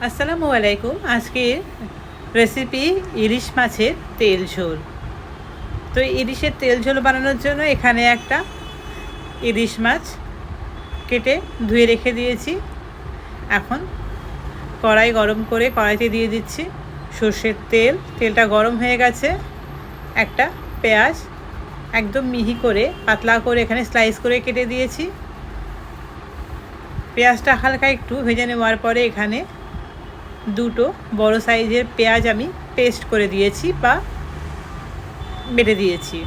আসসালামু আলাইকুম। আজকের রেসিপি ইলিশ মাছের তেল ঝোল। তো ইলিশের তেল ঝোল বানানোর জন্য এখানে একটা ইলিশ মাছ কেটে ধুয়ে রেখে দিয়েছি। এখন কড়াই গরম করে কড়াইতে দিয়ে দিচ্ছি সর্ষের তেল। তেলটা গরম হয়ে গেছে। একটা পেঁয়াজ একদম মিহি করে পাতলা করে এখানে স্লাইস করে কেটে দিয়েছি। পেঁয়াজটা হালকা একটু ভেজে নেওয়ার পরে এখানে দুটো বড় সাইজের পেঁয়াজ আমি পেস্ট করে দিয়েছি বা বেটে দিয়েছি।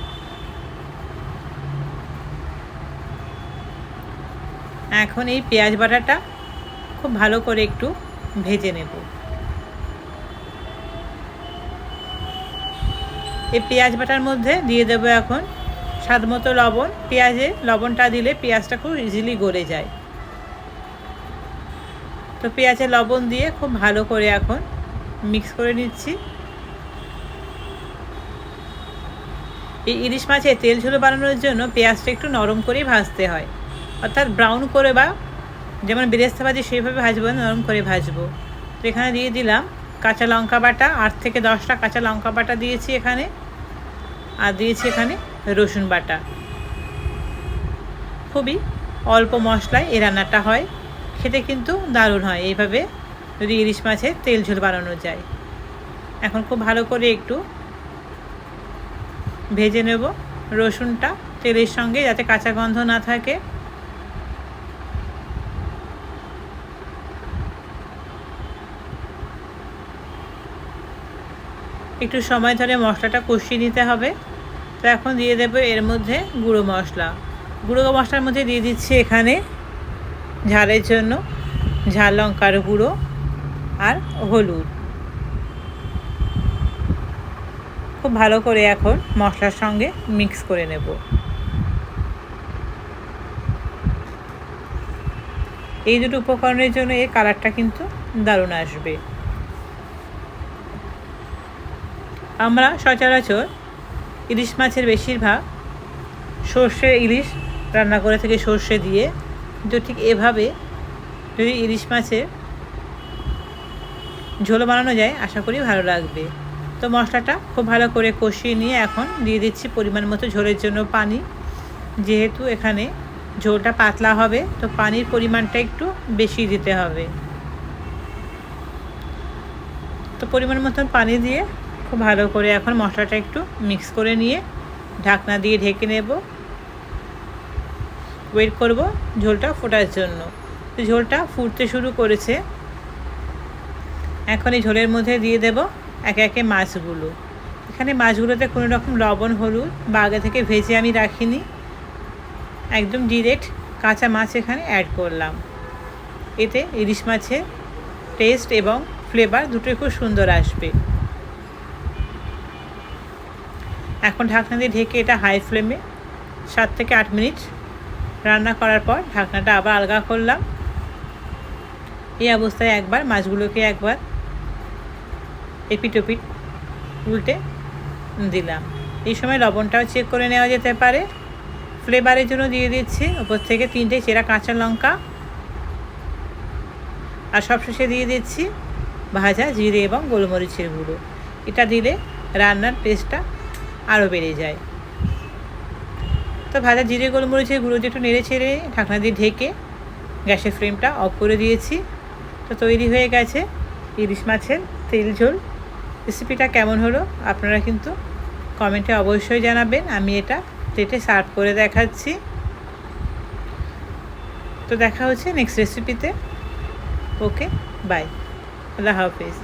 এখন এই পেঁয়াজ বাটাটা খুব ভালো করে একটু ভেজে নেব। এই পেঁয়াজ বাটার মধ্যে দিয়ে দেবো এখন স্বাদ মতো লবণ। পেঁয়াজে লবণটা দিলে পেঁয়াজটা খুব ইজিলি গলে যায়। তো পেঁয়াজে লবণ দিয়ে খুব ভালো করে এখন মিক্স করে নিচ্ছি। এই ইলিশ মাছের তেল ঝোল বানানোর জন্য পেঁয়াজটা একটু নরম করেই ভাজতে হয়, অর্থাৎ ব্রাউন করে বা যেমন বেরেস্তা ভাজি সেইভাবে ভাজবো, নরম করে ভাজবো। তো এখানে দিয়ে দিলাম কাঁচা লঙ্কা বাটা, 8 থেকে 10টা কাঁচা লঙ্কা বাটা দিয়েছি এখানে, আর দিয়েছি এখানে রসুন বাটা। খুবই অল্প মশলায় এই রান্নাটা হয়, খেতে কিন্তু দারুণ হয় এইভাবে যদি ইলিশ মাছের তেল ঝোল বানানো যায়। এখন খুব ভালো করে একটু ভেজে নেব রসুনটা তেলের সঙ্গে, যাতে কাঁচা গন্ধ না থাকে। একটু সময় ধরে মশলাটা কষিয়ে নিতে হবে। তো এখন দিয়ে দেব এর মধ্যে গুঁড়ো মশলা। গুঁড়ো মশলার মধ্যে দিয়ে দিচ্ছি এখানে ঝালের জন্য ঝাল লঙ্কার গুঁড়ো আর হলুদ। খুব ভালো করে এখন মশলার সঙ্গে মিক্স করে নেব। এই দুটো উপকরণের জন্য এর কালারটা কিন্তু দারুণ আসবে। আমরা সচরাচর ইলিশ মাছের বেশিরভাগ সর্ষে ইলিশ রান্না করে থেকে সর্ষে দিয়ে, কিন্তু ঠিক এভাবে যদি ইলিশ মাছের ঝোল বানানো যায় আশা করি ভালো লাগবে। তো মশলাটা খুব ভালো করে কষিয়ে নিয়ে এখন দিয়ে দিচ্ছি পরিমাণ মতো ঝোলের জন্য পানি। যেহেতু এখানে ঝোলটা পাতলা হবে তো পানির পরিমাণটা একটু বেশি দিতে হবে। তো পরিমাণ মতন পানি দিয়ে খুব ভালো করে এখন মশলাটা একটু মিক্স করে নিয়ে ঢাকনা দিয়ে ঢেকে নেব। ওয়েট করব ঝোলটা ফোটার জন্য। তো ঝোলটা ফুটতে শুরু করেছে। এখন এই ঝোলের মধ্যে দিয়ে দেব একে একে মাছগুলো। এখানে মাছগুলোতে কোনো রকম লবণ হলুদ বা আগে থেকে ভেজে আমি রাখিনি, একদম ডিরেক্ট কাঁচা মাছ এখানে অ্যাড করলাম। এতে ইলিশ মাছের টেস্ট এবং ফ্লেভার দুটোই খুব সুন্দর আসবে। এখন ঢাকনা দিয়ে ঢেকে এটা হাই ফ্লেমে 7 থেকে 8 মিনিট রান্না করার পর ঢাকনাটা আবার আলগা করলাম। এই অবস্থায় একবার মাছগুলোকে একবার এপিট ওপিট উল্টে দিলাম। এই সময় লবণটাও চেক করে নেওয়া যেতে পারে। ফ্লেভারের জন্য দিয়ে দিচ্ছি উপর থেকে 3টে চেরা কাঁচা লঙ্কা, আর সবশেষে দিয়ে দিচ্ছি ভাজা জিরে এবং গোলমরিচের গুঁড়ো। এটা দিলে রান্নার টেস্টটা আরও বেড়ে যায়। তো ভাজা জিরে গোলমরিচের গুঁড়ো দিয়ে একটু নেড়ে ছেড়ে ঢাকনা দিয়ে ঢেকে গ্যাসের ফ্লেমটা অফ করে দিয়েছি। তো তৈরি হয়ে গেছে ইলিশ মাছের তেল ঝোল। রেসিপিটা কেমন হলো আপনারা কিন্তু কমেন্টে অবশ্যই জানাবেন। আমি এটা প্লেটে সার্ভ করে দেখাচ্ছি। তো দেখা হচ্ছে নেক্সট রেসিপিতে। ওকে, বাই, আল্লাহ হাফেজ।